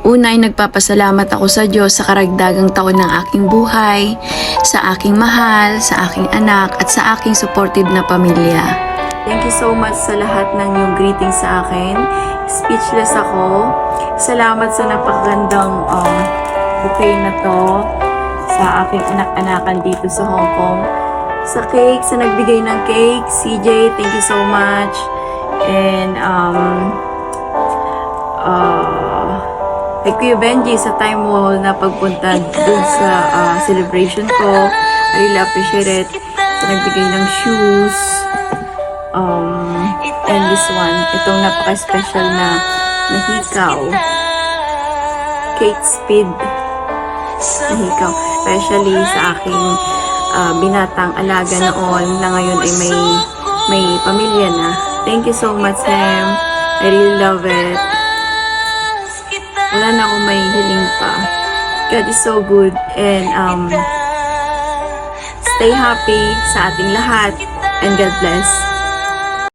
Una ay nagpapasalamat ako sa Diyos sa karagdagang taon ng aking buhay, sa aking mahal, sa aking anak, at sa aking supportive na pamilya. Thank you so much sa lahat ng iyong greetings sa akin. Speechless ako. Salamat sa napakagandang bouquet na to sa aking anak-anakan dito sa Hong Kong. Sa cake, sa nagbigay ng cake, CJ, thank you so much. And kay Kuya Benji sa time mo na pagpunta dun sa celebration ko, I really appreciate it. Sa nagbigay ng shoes, and this one, itong napaka-special na hikaw, Kate Speed na hikaw, especially sa aking binatang alaga noon na ngayon ay may pamilya na. Thank you so much, Sam. I really love it. Wala na akong may hiling pa. God is so good. And stay happy sa ating lahat. And God bless.